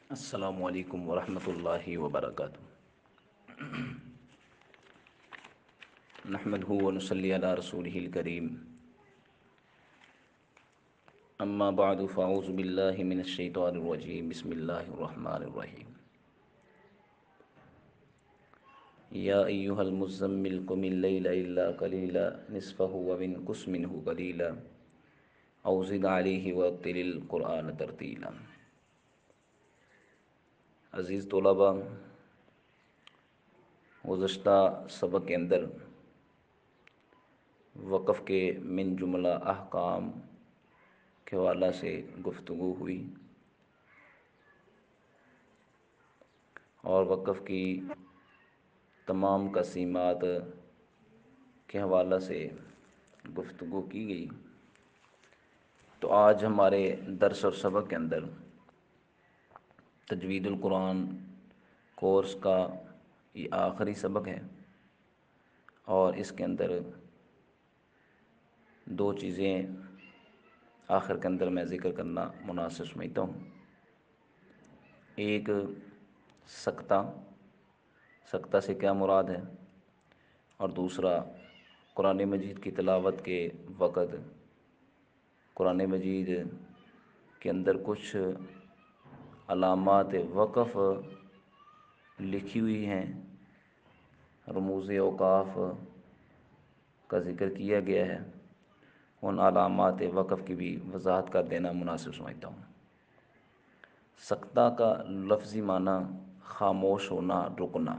السلام علیکم ورحمۃ اللہ وبرکاتہ۔ نحمدہ ونصلی علی رسولہ الکریم، اما بعد فاعوذ باللہ من الشیطان الرجیم، بسم اللہ الرحمن الرحیم۔ یا ایہا المزمل قم اللیل الا قلیلا نصفہ وانقص منہ قلیلا او زد علیہ ورتل القرآن ترتیلا۔ عزیز طلباء، گزشتہ سبق کے اندر وقف کے من جملہ احکام کے حوالہ سے گفتگو ہوئی اور وقف کی تمام قسیمات کے حوالہ سے گفتگو کی گئی۔ تو آج ہمارے درس اور سبق کے اندر تجوید القرآن کورس کا یہ آخری سبق ہے، اور اس کے اندر دو چیزیں آخر کے اندر میں ذکر کرنا مناسب سمجھتا ہوں۔ ایک سکتہ سے کیا مراد ہے، اور دوسرا قرآن مجید کی تلاوت کے وقت قرآن مجید کے اندر کچھ علامات وقف لکھی ہوئی ہیں، رموز اوقاف کا ذکر کیا گیا ہے، ان علامات وقف کی بھی وضاحت کر دینا مناسب سمجھتا ہوں۔ سکتہ کا لفظی معنی خاموش ہونا، رکنا۔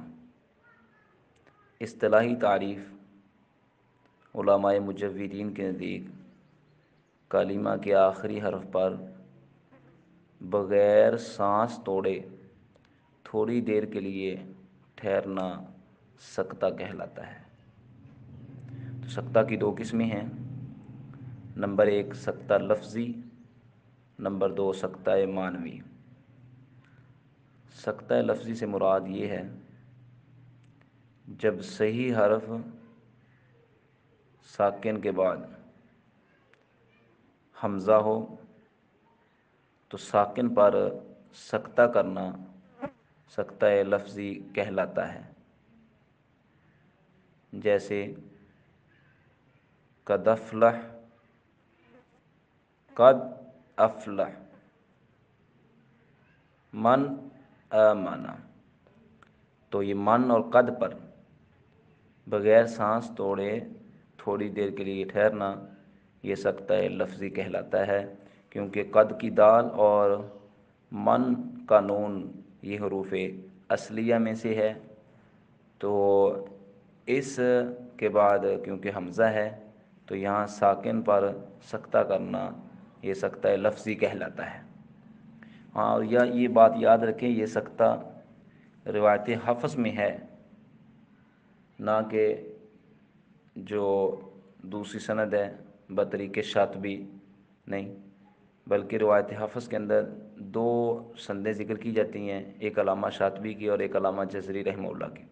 اصطلاحی تعریف علماء مجودین کے نزدیک کلمہ کے آخری حرف پر بغیر سانس توڑے تھوڑی دیر کے لیے ٹھہرنا سکتہ کہلاتا ہے۔ تو سکتہ کی دو قسمیں ہیں، نمبر ایک سکتہ لفظی، نمبر دو سکتہ معنوی۔ سکتہ لفظی سے مراد یہ ہے جب صحیح حرف ساکن کے بعد حمزہ ہو تو ساکن پر سکتہ کرنا سکتہ لفظی کہلاتا ہے، جیسے قد افلح، قد افلح، من آمن۔ تو یہ من اور قد پر بغیر سانس توڑے تھوڑی دیر کے لیے ٹھہرنا یہ سکتہ لفظی کہلاتا ہے، کیونکہ قد کی دال اور من کا نون یہ حروف اصلیہ میں سے ہے، تو اس کے بعد کیونکہ حمزہ ہے تو یہاں ساکن پر سکتہ کرنا یہ سکتہ لفظی کہلاتا ہے۔ ہاں، اور یہ بات یاد رکھیں، یہ سکتہ روایت حفظ میں ہے، نہ کہ جو دوسری سند ہے بطریق شاطبی نہیں، بلکہ روایت حفظ کے اندر دو سندیں ذکر کی جاتی ہیں، ایک علامہ شاطبی کی اور ایک علامہ جزری رحمہ اللہ کی۔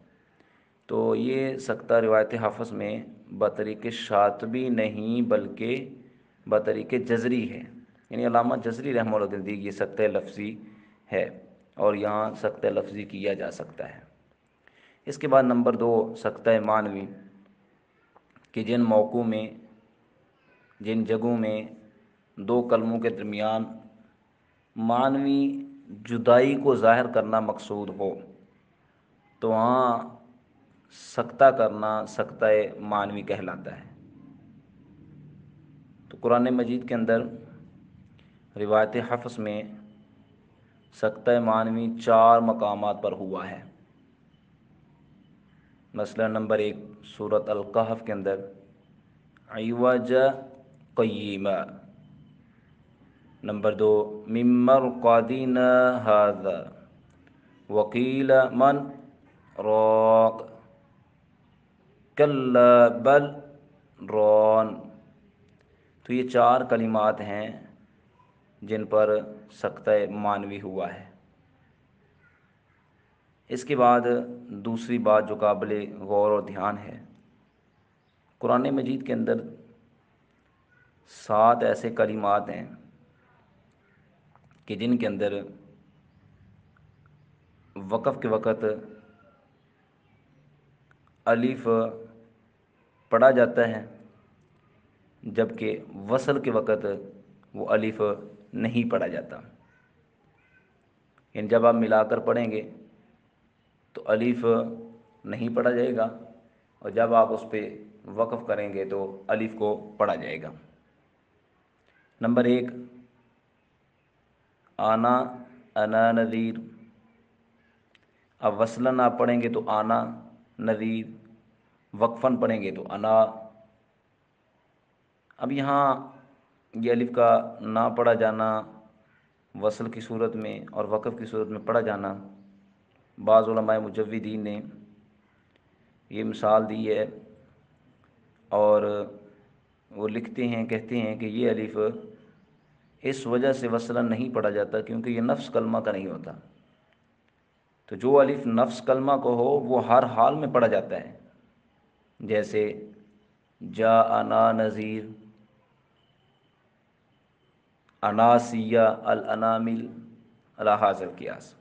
تو یہ سکتہ روایت حفظ میں بطریق شاطبی نہیں بلکہ بطریق جزری ہے، یعنی علامہ جزری رحمہ اللہ کے نزدیک یہ سکتہ لفظی ہے، اور یہاں سکتہ لفظی کیا جا سکتا ہے۔ اس کے بعد نمبر دو سکتہ معنوی، کہ جن موقعوں میں، جن جگہوں میں دو کلموں کے درمیان معنوی جدائی کو ظاہر کرنا مقصود ہو تو وہاں سکتہ کرنا سکتہ معنوی کہلاتا ہے۔ تو قرآن مجید کے اندر روایت حفظ میں سکتہ معنوی 4 مقامات پر ہوا ہے۔ مثلا نمبر 1 سورۃ الکہف کے اندر عوج قیما، نمبر 2 من مرقدنا ھذا وقیل من راق کلا بل ران۔ تو یہ 4 کلمات ہیں جن پر سکتہ معنوی ہوا ہے۔ اس کے بعد دوسری بات جو قابل غور و دھیان ہے، قرآن مجید کے اندر 7 ایسے کلمات ہیں کہ جن کے اندر وقف کے وقت الف پڑھا جاتا ہے، جبکہ وصل کے وقت وہ الف نہیں پڑھا جاتا۔ یعنی جب آپ ملا کر پڑھیں گے تو الف نہیں پڑھا جائے گا، اور جب آپ اس پہ وقف کریں گے تو الف کو پڑھا جائے گا۔ نمبر 1، آنا، انا نذیر۔ اب وصلاً آپ پڑھیں گے تو آنا نذیر، وقفاً پڑھیں گے تو انا۔ اب یہاں یہ الف کا نہ پڑھا جانا وصل کی صورت میں اور وقف کی صورت میں پڑھا جانا، بعض علماء مجودین نے یہ مثال دی ہے، اور وہ لکھتے ہیں، کہتے ہیں کہ یہ الف اس وجہ سے وصلاً نہیں پڑھا جاتا کیونکہ یہ نفس کلمہ کا نہیں ہوتا۔ تو جو الف نفس کلمہ کو ہو وہ ہر حال میں پڑھا جاتا ہے، جیسے جاءنا نذیر، اناسیہ الانامل علی ھذا القیاس۔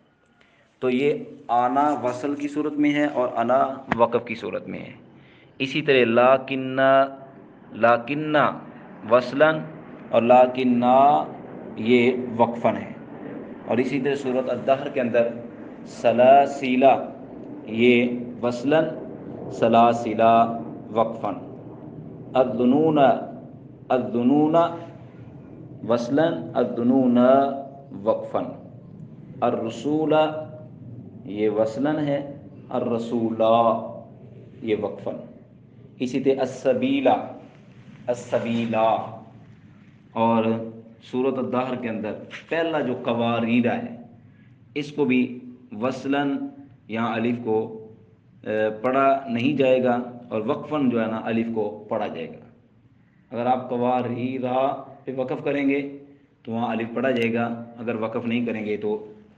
تو یہ آنا وصل کی صورت میں ہے اور انا وقف کی صورت میں ہے۔ اسی طرح لاکنہ وصلاً اور لاکنہ یہ وقفاً ہے، اور اسی طرح صورت الدہر کے اندر سلاسلہ یہ وصلاً، سلاسلہ وقفاً، الظنون وصلاً، الظنون وقفاً، الرسول یہ وصلاً ہے، الرسول یہ وقفاً۔ اسی طرح السبیلا، اور سورۃ الدہر کے اندر پہلا جو قواریرہ ہے اس کو بھی وصلاً یہاں الف کو پڑھا نہیں جائے گا، اور وقفاً جو ہے نا الف کو پڑھا جائے گا۔ اگر آپ قواریرہ پہ وقف کریں گے تو وہاں الف پڑھا جائے گا، اگر وقف نہیں کریں گے تو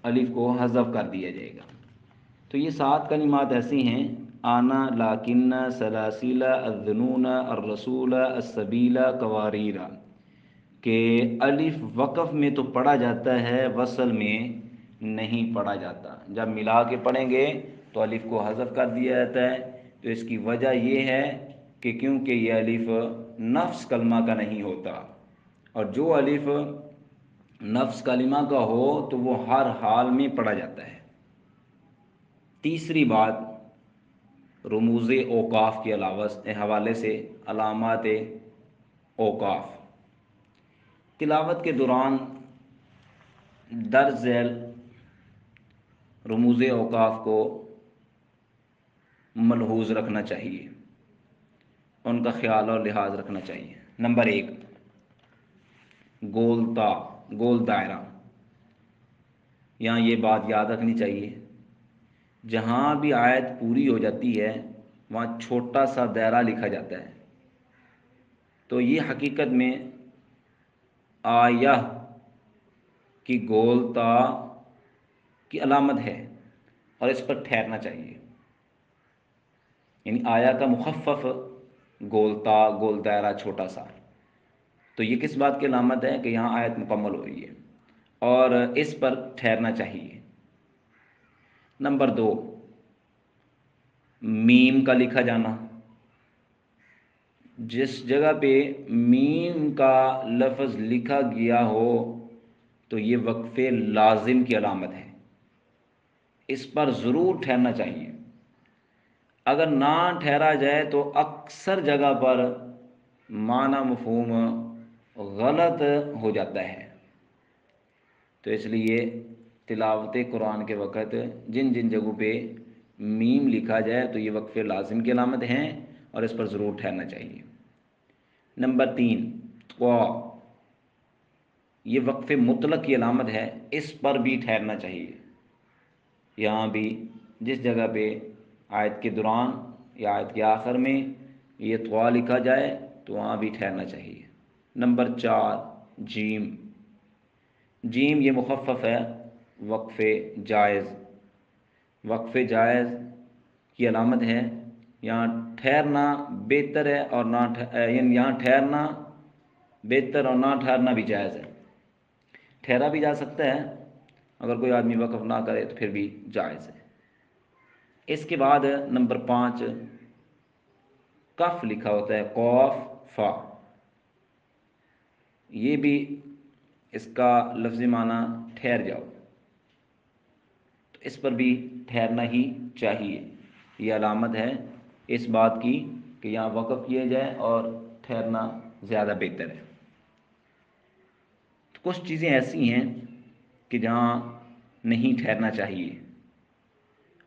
الف کو حذف کر دیا جائے گا۔ تو یہ 7 کلمات ایسی ہیں، آنا، لاکنہ، سلاسلہ، الظنون، الرسول، السبیل، قواریرہ، کہ الف وقف میں تو پڑھا جاتا ہے، وصل میں نہیں پڑھا جاتا۔ جب ملا کے پڑھیں گے تو الف کو حذف کر دیا جاتا ہے۔ تو اس کی وجہ یہ ہے کہ کیونکہ یہ الف نفس کلمہ کا نہیں ہوتا، اور جو الف نفس کلمہ کا ہو تو وہ ہر حال میں پڑھا جاتا ہے۔ تیسری بات، رموز اوقاف کے حوالے سے علامات اوقاف۔ تلاوت کے دوران درج ذیل رموز اوقاف کو ملحوظ رکھنا چاہیے، ان کا خیال اور لحاظ رکھنا چاہیے۔ نمبر 1، گول دائرہ۔ یہاں یہ بات یاد رکھنی چاہیے، جہاں بھی آیت پوری ہو جاتی ہے وہاں چھوٹا سا دائرہ لکھا جاتا ہے، تو یہ حقیقت میں آیہ کی گولتا کی علامت ہے، اور اس پر ٹھہرنا چاہیے۔ یعنی آیہ کا مخفف گولتا، گول دائرہ چھوٹا سا، تو یہ کس بات کی علامت ہے کہ یہاں آیت مکمل ہو رہی ہے، اور اس پر ٹھہرنا چاہیے۔ نمبر 2، میم کا لکھا جانا۔ جس جگہ پہ میم کا لفظ لکھا گیا ہو تو یہ وقفے لازم کی علامت ہے، اس پر ضرور ٹھہرنا چاہیے۔ اگر نہ ٹھہرا جائے تو اکثر جگہ پر معنی مفہوم غلط ہو جاتا ہے۔ تو اس لیے تلاوت قرآن کے وقت جن جن جگہوں پہ میم لکھا جائے تو یہ وقفے لازم کی علامت ہیں، اور اس پر ضرور ٹھہرنا چاہیے۔ نمبر 3، طوا، یہ وقف مطلق کی علامت ہے، اس پر بھی ٹھہرنا چاہیے۔ یہاں بھی جس جگہ پہ آیت کے دوران یا آیت کے آخر میں یہ طوا لکھا جائے تو وہاں بھی ٹھہرنا چاہیے۔ نمبر 4، جیم یہ مخفف ہے، وقف جائز۔ وقف جائز کی علامت ہے، یہاں ٹھہرنا بہتر ہے اور یعنی یہاں ٹھہرنا بہتر اور نہ ٹھہرنا بھی جائز ہے۔ ٹھہرا بھی جا سکتا ہے اگر کوئی آدمی وقف نہ کرے تو پھر بھی جائز ہے۔ اس کے بعد نمبر 5 کف لکھا ہوتا ہے، قوف فا، یہ بھی اس کا لفظی معنی ٹھہر جاؤ، تو اس پر بھی ٹھہرنا ہی چاہیے۔ یہ علامت ہے اس بات کی کہ یہاں وقف کیا جائے اور ٹھہرنا زیادہ بہتر ہے۔ تو کچھ چیزیں ایسی ہیں کہ جہاں نہیں ٹھہرنا چاہیے،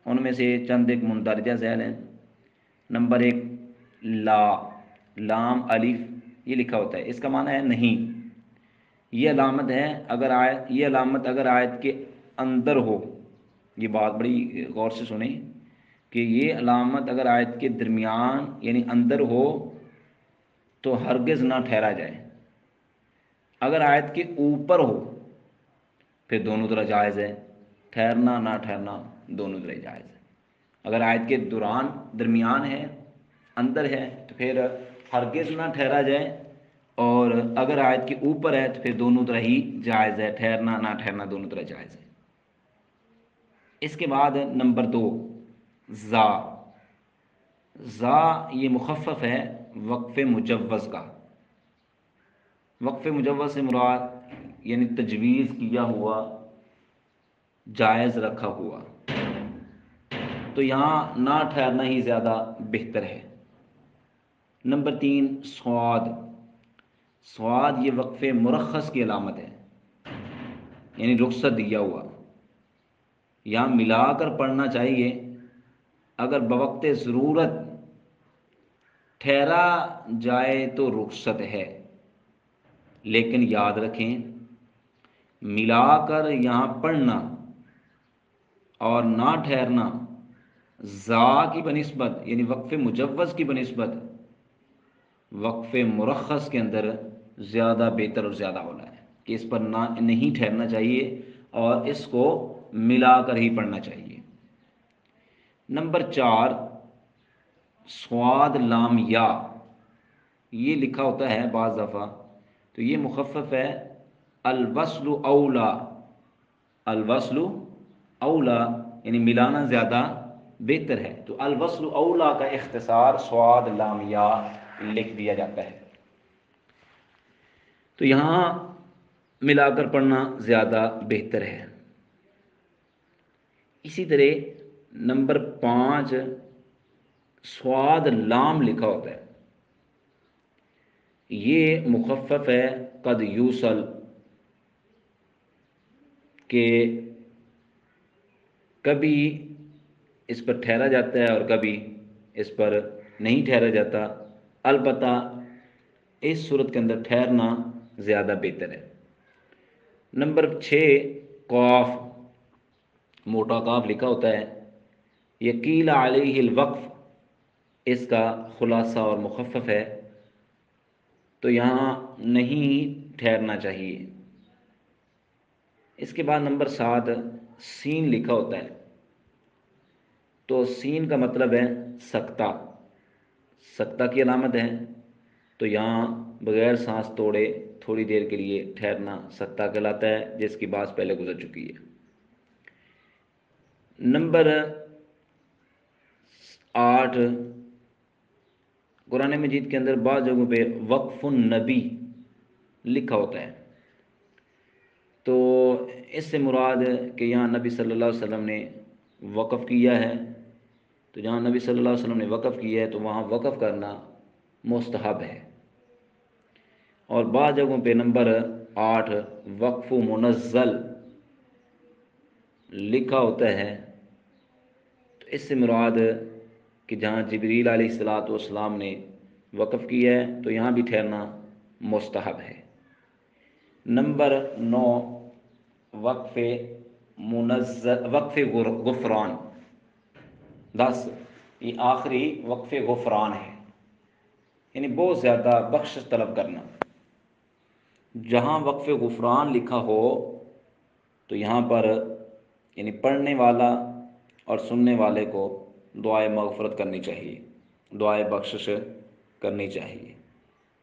ان میں سے چند ایک مندرجہ ذیل ہیں۔ نمبر 1 لا، لام الف یہ لکھا ہوتا ہے، اس کا معنی ہے نہیں۔ یہ علامت ہے اگر آیت کے اندر ہو، یہ بات بڑی غور سے سنیں کہ یہ علامت اگر آیت کے درمیان یعنی اندر ہو تو ہرگز نہ ٹھہرا جائے۔ اگر آیت کے اوپر ہو پھر دونوں طرح جائز ہے، ٹھہرنا نہ ٹھہرنا دونوں طرح جائز ہے۔ اگر آیت کے درمیان ہے، اندر ہے، تو پھر ہرگز نہ ٹھہرا جائے، اور اگر آیت کے اوپر ہے تو پھر دونوں طرح ہی جائز ہے، ٹھہرنا نہ ٹھہرنا دونوں طرح جائز ہے۔ اس کے بعد نمبر 2 زا، زا یہ مخفف ہے وقف مجوز کا۔ وقف مجوز سے مراد یعنی تجویز کیا ہوا، جائز رکھا ہوا، تو یہاں نہ ٹھہرنا ہی زیادہ بہتر ہے۔ نمبر 3 سواد، سواد یہ وقف مرخص کی علامت ہے، یعنی رخصت دیا ہوا، یہاں ملا کر پڑھنا چاہیے۔ اگر بوقت ضرورت ٹھہرا جائے تو رخصت ہے، لیکن یاد رکھیں ملا کر یہاں پڑھنا اور نہ ٹھہرنا زا کی بنسبت یعنی وقف مجوز کی بنسبت وقف مرخص کے اندر زیادہ بہتر اور زیادہ اولا ہے کہ اس پر نہیں ٹھہرنا چاہیے اور اس کو ملا کر ہی پڑھنا چاہیے۔ نمبر 4 سواد لام یا، یہ لکھا ہوتا ہے بعض دفعہ، تو یہ مخفف ہے الوصل اولا، الوصل اولا یعنی ملانا زیادہ بہتر ہے، تو الوصل اولا کا اختصار سواد لام یا لکھ دیا جاتا ہے، تو یہاں ملا کر پڑھنا زیادہ بہتر ہے۔ اسی طرح نمبر 5 سواد لام لکھا ہوتا ہے، یہ مخفف ہے قد یوصل، کہ کبھی اس پر ٹھہرا جاتا ہے اور کبھی اس پر نہیں ٹھہرا جاتا، البتہ اس صورت کے اندر ٹھہرنا زیادہ بہتر ہے۔ نمبر 6 قاف، موٹا قاف لکھا ہوتا ہے، یقیل علیہ الوقف اس کا خلاصہ اور مخفف ہے، تو یہاں نہیں ٹھہرنا چاہیے۔ اس کے بعد نمبر 7 سین لکھا ہوتا ہے، تو سین کا مطلب ہے سکتہ، سکتہ کی علامت ہے، تو یہاں بغیر سانس توڑے تھوڑی دیر کے لیے ٹھہرنا سکتہ کہلاتا ہے، جس کی بات پہلے گزر چکی ہے۔ نمبر 8 قرآن مجید کے اندر بعض جگہوں پہ وقف النبی لکھا ہوتا ہے، تو اس سے مراد کہ یہاں نبی صلی اللہ علیہ وسلم نے وقف کیا ہے، تو جہاں نبی صلی اللہ علیہ وسلم نے وقف کیا ہے تو وہاں وقف کرنا مستحب ہے۔ اور بعض جگہوں پہ نمبر 8 وقف منزل لکھا ہوتا ہے، تو اس سے مراد کہ جہاں جبریل علیہ السلام نے وقف کیا ہے تو یہاں بھی ٹھہرنا مستحب ہے۔ نمبر 9 وقف غفران، 10 یہ آخری وقف غفران ہے، یعنی بہت زیادہ بخشش طلب کرنا۔ جہاں وقف غفران لکھا ہو تو یہاں پر یعنی پڑھنے والا اور سننے والے کو دعائے مغفرت کرنی چاہیے، دعائے بخشش کرنی چاہیے۔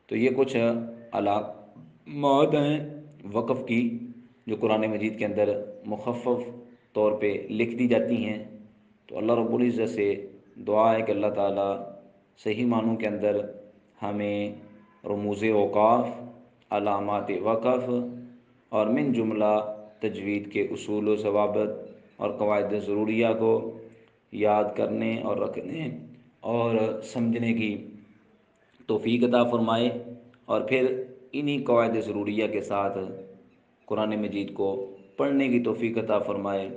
تو یہ کچھ علامات ہیں وقف کی جو قرآن مجید کے اندر مخفف طور پہ لکھ دی جاتی ہیں، تو اللہ رب العزت سے دعا ہے کہ اللہ تعالیٰ صحیح معنوں کے اندر ہمیں رموز اوقاف، علامات وقف اور من جملہ تجوید کے اصول و ضوابط اور قواعد ضروریہ کو یاد کرنے اور رکھنے اور سمجھنے کی توفیق عطا فرمائے، اور پھر انہی قواعد ضروریہ کے ساتھ قرآن مجید کو پڑھنے کی توفیق عطا فرمائے،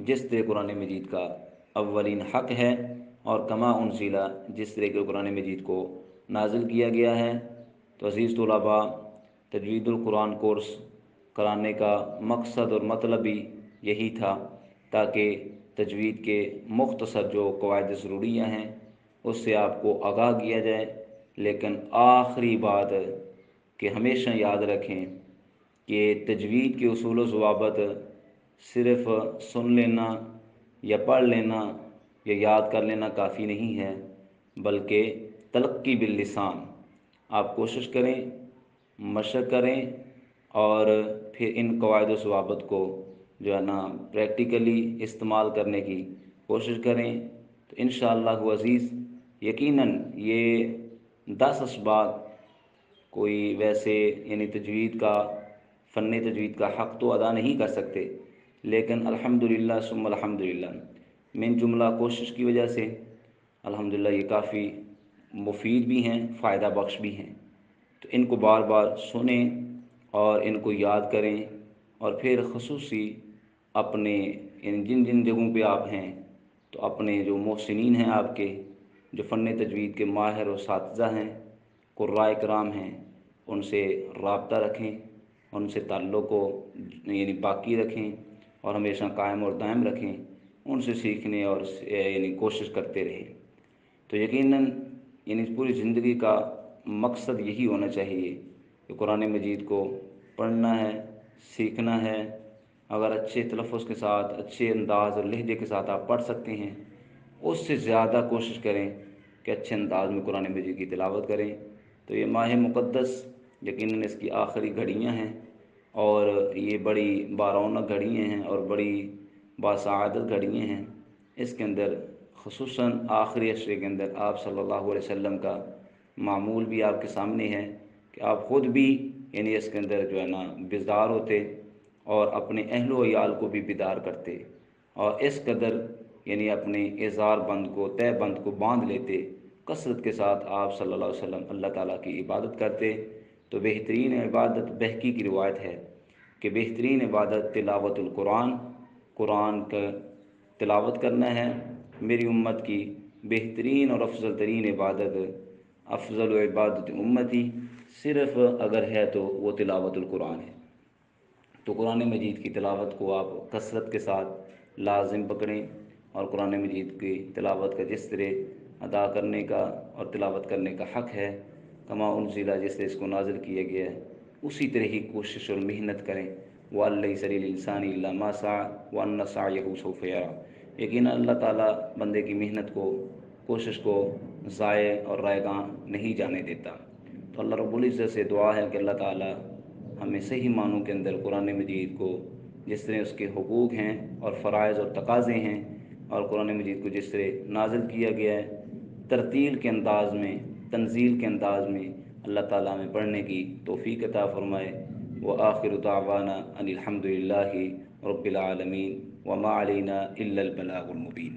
جس طرح قرآن مجید کا اولین حق ہے، اور کما انزل، جس طرح کہ قرآن مجید کو نازل کیا گیا ہے۔ تو عزیز طلباء، تجوید القرآن کورس کرانے کا مقصد اور مطلب بھی یہی تھا، تاکہ تجوید کے مختصر جو قواعد ضروریہ ہیں اس سے آپ کو آگاہ کیا جائے، لیکن آخری بات کہ ہمیشہ یاد رکھیں کہ تجوید کے اصول و ضوابط صرف سن لینا یا پڑھ لینا یا یاد کر لینا کافی نہیں ہے، بلکہ تلقی باللسان آپ کوشش کریں، مشق کریں، اور پھر ان قواعد و ضوابط کو جو ہے نا پریکٹیکلی استعمال کرنے کی کوشش کریں، تو انشاءاللہ عزیز یقیناً یہ 10 اسباق کوئی ویسے یعنی تجوید کا فن تجوید کا حق تو ادا نہیں کر سکتے، لیکن الحمدللہ ثم الحمدللہ من جملہ کوشش کی وجہ سے الحمدللہ یہ کافی مفید بھی ہیں، فائدہ بخش بھی ہیں۔ تو ان کو بار بار سنیں اور ان کو یاد کریں، اور پھر خصوصی اپنے جن جن جگہوں پہ آپ ہیں تو اپنے جو محسنین ہیں، آپ کے جو فن تجوید کے ماہر و اساتذہ ہیں، قراء کرام ہیں، ان سے رابطہ رکھیں، ان سے تعلق کو یعنی باقی رکھیں اور ہمیشہ قائم اور دائم رکھیں، ان سے سیکھنے اور یعنی کوشش کرتے رہیں۔ تو یقیناً یعنی پوری زندگی کا مقصد یہی ہونا چاہیے کہ قرآن مجید کو پڑھنا ہے، سیکھنا ہے۔ اگر اچھے تلفظ کے ساتھ، اچھے انداز اور لہجے کے ساتھ آپ پڑھ سکتے ہیں، اس سے زیادہ کوشش کریں کہ اچھے انداز میں قرآن مجید کی تلاوت کریں۔ تو یہ ماہ مقدس یقیناً اس کی آخری گھڑیاں ہیں، اور یہ بڑی بارونق گھڑیاں ہیں اور بڑی باسعادت گھڑیاں ہیں۔ اس کے اندر خصوصاً آخری عشرے کے اندر آپ صلی اللہ علیہ وسلم کا معمول بھی آپ کے سامنے ہے کہ آپ خود بھی یعنی اس کے اندر جو ہے نا بیدار ہوتے اور اپنے اہل و عیال کو بھی بیدار کرتے، اور اس قدر یعنی اپنے ازار بند کو، تہ بند کو باندھ لیتے، کثرت کے ساتھ آپ صلی اللہ علیہ وسلم اللہ تعالیٰ کی عبادت کرتے۔ تو بہترین عبادت بہقی کی روایت ہے کہ بہترین عبادت تلاوت القرآن، قرآن کا تلاوت کرنا ہے۔ میری امت کی بہترین اور افضل ترین عبادت، افضل عبادت امتی صرف اگر ہے تو وہ تلاوت القرآن ہے۔ تو قرآن مجید کی تلاوت کو آپ کثرت کے ساتھ لازم پکڑیں، اور قرآن مجید کی تلاوت کا جس طرح ادا کرنے کا اور تلاوت کرنے کا حق ہے، کما انزل جس طرح اس کو نازل کیا گیا ہے، اسی طرح ہی کوشش اور محنت کریں۔ وَلَيْسَ لِلْإِنسَانِ إِلَّا مَا سَعَىٰ وَأَنَّ سَعْيَهُ سَوْفَ يُرَىٰ۔ یقیناً اللہ تعالیٰ بندے کی محنت کو، کوشش کو ضائع اور رائگاں نہیں جانے دیتا۔ تو اللہ رب العزت سے دعا ہے کہ اللہ تعالیٰ ہمیں صحیح معنوں کے اندر قرآن مجید کو جس طرح اس کے حقوق ہیں اور فرائض اور تقاضے ہیں، اور قرآن مجید کو جس طرح نازل کیا گیا ہے ترتیل کے انداز میں، تنزیل کے انداز میں، اللہ تعالیٰ ہمیں پڑھنے کی توفیق عطا فرمائے۔ وآخر دعوانا ان الحمد للہ رب العالمین وما علینا الا البلاغ المبین۔